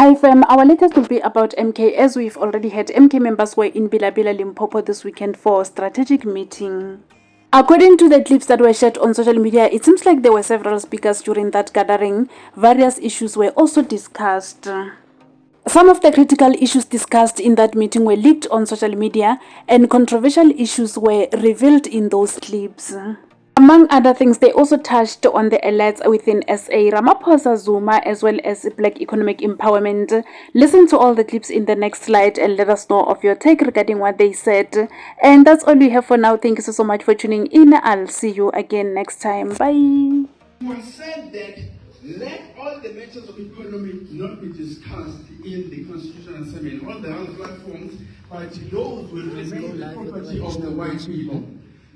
Hi fam, our latest will be about MK. As we've already heard, MK members were in Bilabila, Limpopo this weekend for a strategic meeting. According to the clips that were shared on social media, it seems like there were several speakers during that gathering. Various issues were also discussed. Some of the critical issues discussed in that meeting were leaked on social media, and controversial issues were revealed in those clips. Among other things, they also touched on the elites within SA, Ramaphosa, Zuma, as well as Black economic empowerment. Listen to all the clips in the next slide and let us know of your take regarding what they said. And that's all we have for now. Thank you so much for tuning in. I'll see you again next time. Bye. We said that let all the matters of economy not be discussed in the Constitutional Assembly and all the other platforms, but those will remain the property of the white people.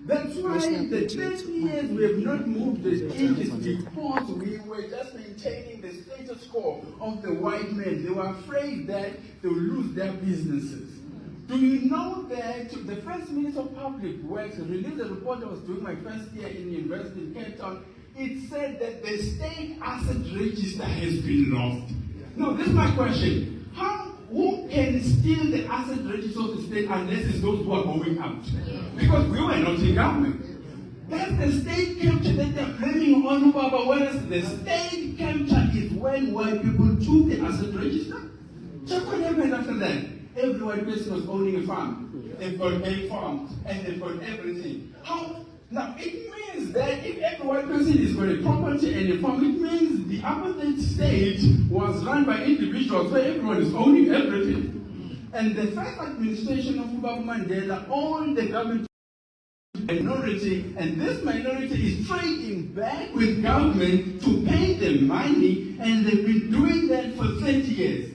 That's why the 20 years we have not moved the ages because we were just maintaining the status quo of the white men. They were afraid that they would lose their businesses. Do you know that the First Minister of Public Works released a report I was doing my first year in university in Cape Town? It said that the state asset register has been lost. Now, this is my question. Who can steal the asset register of the state unless it's those who are going out? Because we were not in government. That's the state capture that they're blaming on Ubaba, whereas the state capture is when white people took the asset register. Check what happened after that. Every white person was owning a farm. They've got a farm and they've got everything. How? Now, it means that if every white person is got a property and a farm, it means the apartheid state was run by individuals where everyone is owning everything. And the first administration of Mandela owned the government minority, and this minority is trading back with government to pay them money, and they've been doing that for 30 years.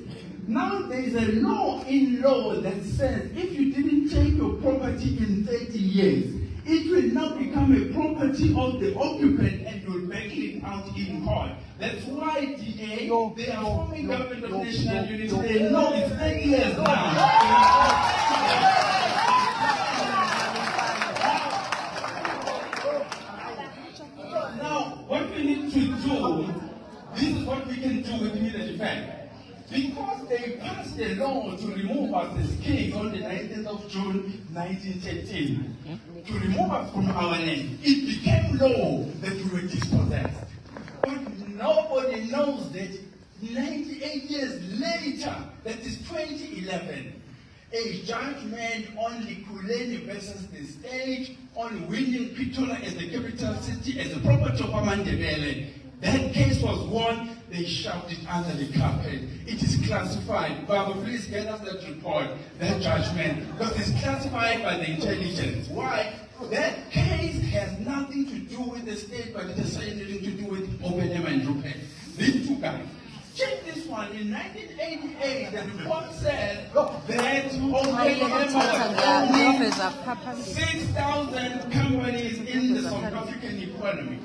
Now there is a law in law that says if you didn't take your property in 30 years, it will now become a property of the occupant and you'll back it out in court. That's why DA, they are forming government of national unity. They know it's 30 years now. Now, what we need to do, this is what we can do with immediate effect. Because they passed a law to remove us as kings on the 19th of June 1913, to remove us from our land, it became law that we were dispossessed. But nobody knows that 98 years later, that is 2011, a judgment on Likuleni versus the state, on winning Pretoria as the capital city as a property of Mandela. That case was won, they shoved it under the carpet. It is classified. Baba, please get us that report, that judgment, because it's classified by the intelligence. Why? That case has nothing to do with the state, but it has something to do with Oppenheimer and Rupert. These two guys. Check this one. In 1988, the report said that Oppenheimer was 6,000 companies in the South African economy.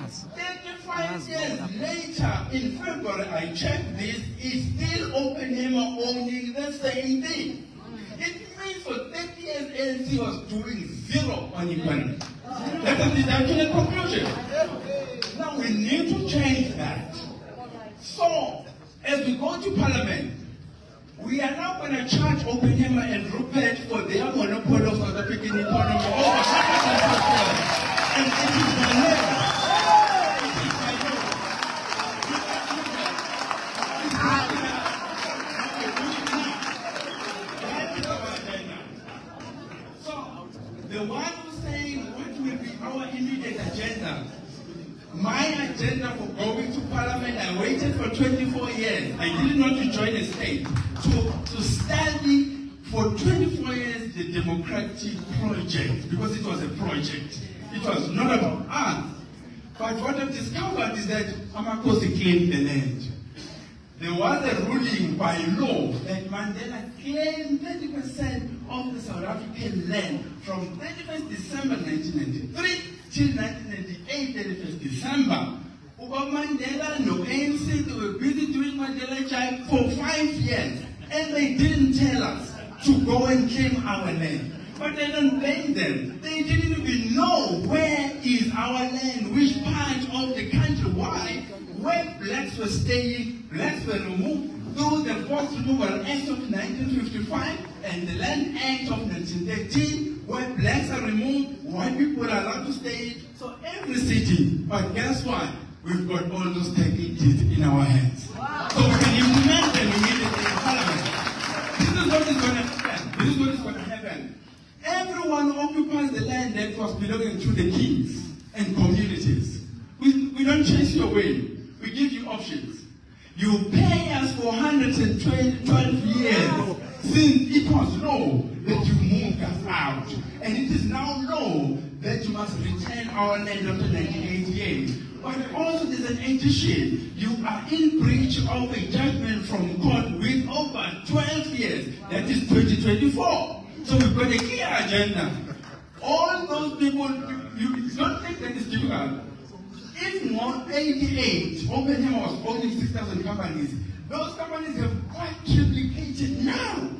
35 years later, in February, I checked this, is still Oppenheimer owning the same thing. It means for 30 years, ANC was doing zero on economy. That is the actual conclusion. Now we need to change that. So, as we go to Parliament, we are now going to charge Oppenheimer and Rupert for their monopoly of South African economy over 100 years. And it is Mandela. The one who's saying what will be our immediate agenda. My agenda for going to Parliament, I waited for 24 years. I didn't want to join a state. To study for 24 years the democratic project, because it was a project. It was not about us. But what I've discovered is that Ramaphosa claimed the land. There was a ruling by law that Mandela claimed 30% of the South African land from 31st December 1993 till 1998, 31st December. Uba Mandela no ANC, they were busy doing Mandela Jive for 5 years. And they didn't tell us to go and claim our land. But I don't blame them. They didn't even know where is our land, which part of the country. Why? Where blacks were staying, blacks were removed through the Forced Removal Act of 1955 and the Land Act of 1913, where blacks are removed, white people are allowed to stay. So every city, but guess what? We've got all those techniques in our hands. Wow. So we can implement them immediately in Parliament. This is what is going to happen. This is what is going to happen. Everyone occupies the land that was belonging to the kings and communities. We don't chase your way. We give you options. You pay us for 112 years since it was law that you moved us out. And it is now law that you must return our land after 98 years. But also there's an addition. You are in breach of a judgment from court with over 12 years. That is 2024. So we've got a clear agenda. All those people, you don't think that is difficult. If not 88, Oppenheimer was owning 6,000 companies. Those companies have quite triplicated now.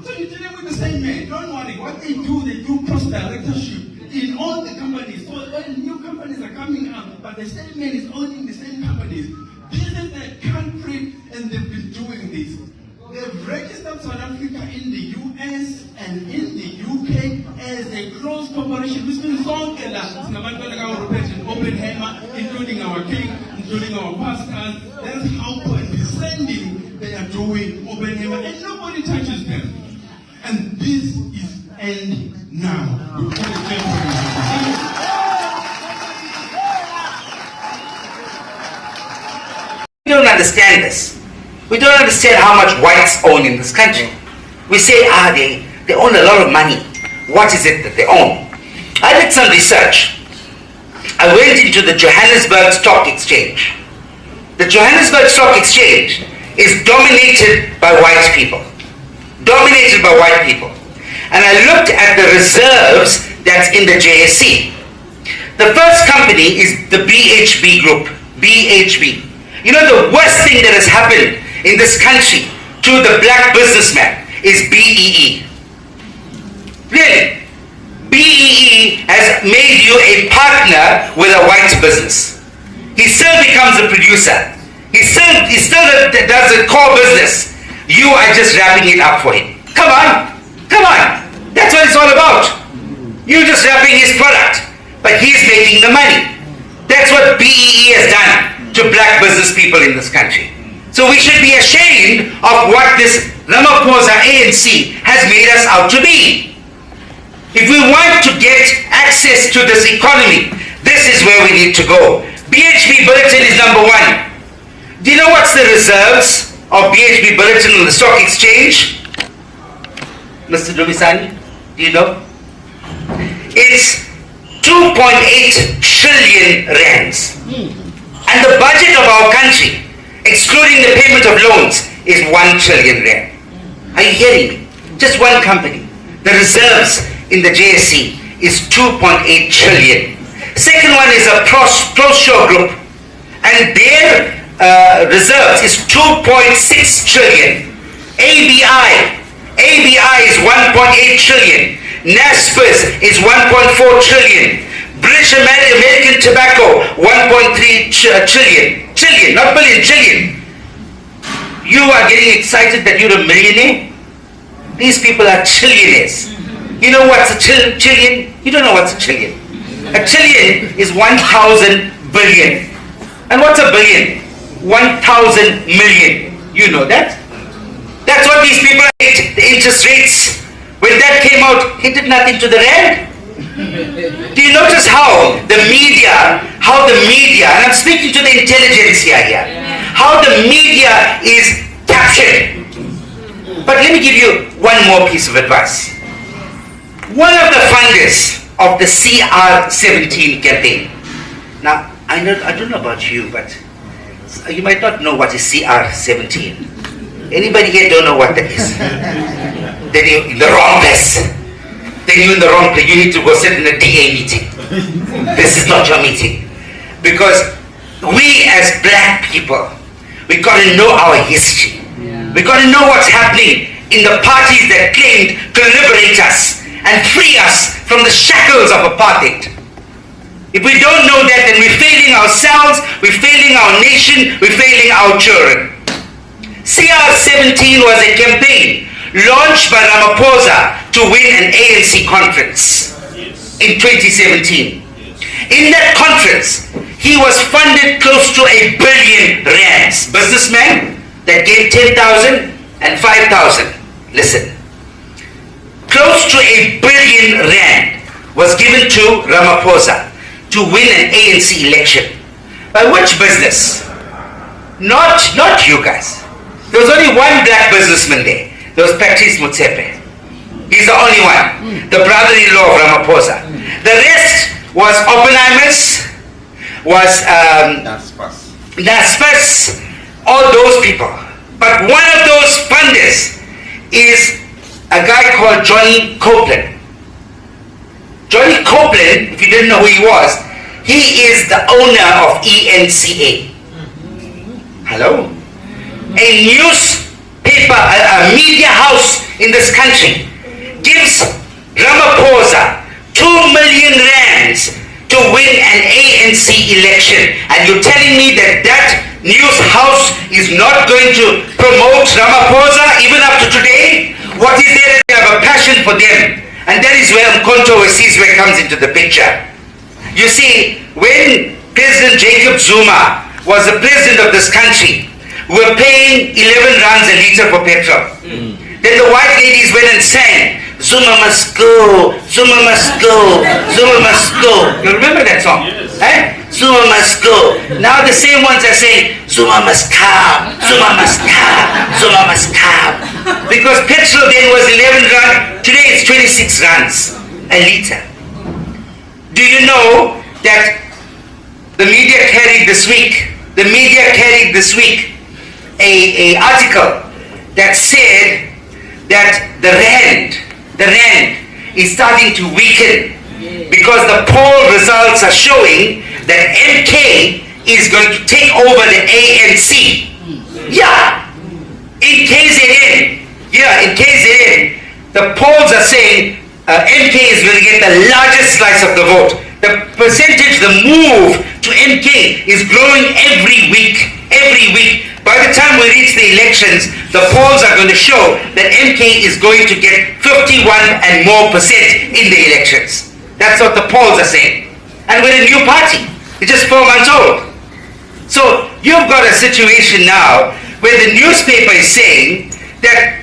So you're dealing with the same man. Don't worry. What they do cross-directorship in all the companies. So when new companies are coming up, but the same man is owning the same companies. This is the country, and they've been doing this. They've registered South Africa in the US and in the UK as a close corporation, which means Oppenheimer, including our king, including our pastors. That's how condescending they are doing Oppenheimer, and nobody touches them. And this is ending now. We don't understand this. We don't understand how much whites own in this country. We say, they own a lot of money. What is it that they own? I did some research. I went into the Johannesburg Stock Exchange. The Johannesburg Stock Exchange is dominated by white people. Dominated by white people. And I looked at the reserves that's in the JSE. The first company is the BHB group. BHB. You know, the worst thing that has happened in this country to the black businessman is BEE. Really? BEE has made you a partner with a white business. He still becomes a producer. He still does a core business. You are just wrapping it up for him. Come on. Come on. That's what it's all about. You're just wrapping his product, but he's making the money. That's what BEE has done to black business people in this country. So we should be ashamed of what this Ramaphosa ANC has made us out to be. If we want to get access to this economy, this is where we need to go. BHP Bulletin is number one. Do you know what's the reserves of BHP Bulletin on the stock exchange? Mr. Dumisani, do you know? It's 2.8 trillion rands. And the budget of our country, excluding the payment of loans, is 1 trillion rand. Are you hearing me? Just one company. The reserves in the JSE is 2.8 trillion. Second one is a Pro-Shore group, and their reserves is 2.6 trillion. ABI is 1.8 trillion. Naspers is 1.4 trillion. British American Tobacco, 1.3 trillion. Trillion, not billion, trillion. You are getting excited that you're a millionaire? These people are trillionaires. You know what's a trillion? You don't know what's a trillion. A trillion is 1,000 billion. And what's a billion? 1,000 million. You know that? That's what these people hate, the interest rates. When that came out, it did nothing to the rand. Do you notice how the media, and I'm speaking to the intelligentsia here, how the media is captured. But let me give you one more piece of advice. One of the funders of the CR17 campaign. Now, I don't know about you, but you might not know what is CR17. Anybody here don't know what that is? Then you're in the wrong place. Then you're in the wrong place. You need to go sit in a DA meeting. This is not your meeting. Because we as black people, we got to know our history. We got to know what's happening in the parties that claimed to liberate us and free us from the shackles of apartheid. If we don't know that, then we're failing ourselves, we're failing our nation, we're failing our children. CR17 was a campaign launched by Ramaphosa to win an ANC conference in 2017. In that conference, he was funded close to R1 billion. Businessman that gave 10,000 and 5,000. Listen. Close to R1 billion was given to Ramaphosa to win an ANC election. By which business? Not you guys. There was only one black businessman there. There was Patrice Motsepe. He's the only one. The brother-in-law of Ramaphosa. The rest was Oppenheimers, was Naspas, all those people. But one of those funders is a guy called Johnny Copeland. Johnny Copeland, if you didn't know who he was, he is the owner of ENCA. Hello? A newspaper, a media house in this country gives Ramaphosa 2 million rands to win an ANC election. And you're telling me that that news house is not going to promote Ramaphosa even up to today? What is there that they have a passion for them? And that is where controversy comes into the picture. You see, when President Jacob Zuma was the president of this country, we were paying 11 rands a litre for petrol. Then the white ladies went and sang, Zuma must go, Zuma must go, Zuma must go. You remember that song? Yes. Eh? Zuma must go. Now the same ones are saying, Zuma must come, Zuma must come, Zuma must come. Because petrol then was 11 rand, today it's 26 rands a litre. Do you know that the media carried this week a article that said that the rand is starting to weaken because the poll results are showing that MK is going to take over the ANC. Yeah, in KZN, the polls are saying MK is going to get the largest slice of the vote. The percentage, the move to MK is growing every week. By the time we reach the elections, the polls are going to show that MK is going to get 51% and more in the elections. That's what the polls are saying. And we're a new party. It's just 4 months old. So you've got a situation now where the newspaper is saying that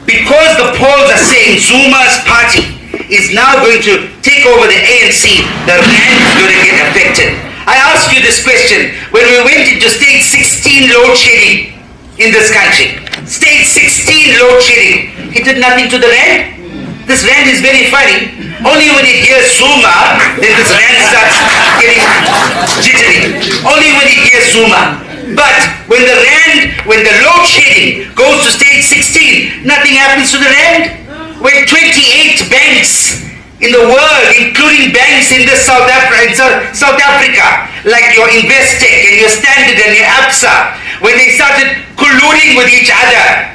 because the polls are saying Zuma's party is now going to take over the ANC, the rand is going to get affected. I asked you this question when we went into stage 16 load shedding in this country. Stage 16 load shedding. It did nothing to the rand. This rand is very funny. Only when it hears Zuma, then this rand starts getting jittery. Only when it hears Zuma. But when the load shedding goes to stage 16, nothing happens to the rand. When 28 banks in the world, including banks in South Africa, like your Investec and your Standard and your ABSA, when they started colluding with each other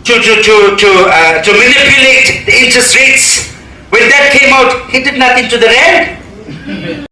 to manipulate the interest rates, when that came out, it did nothing to the rand.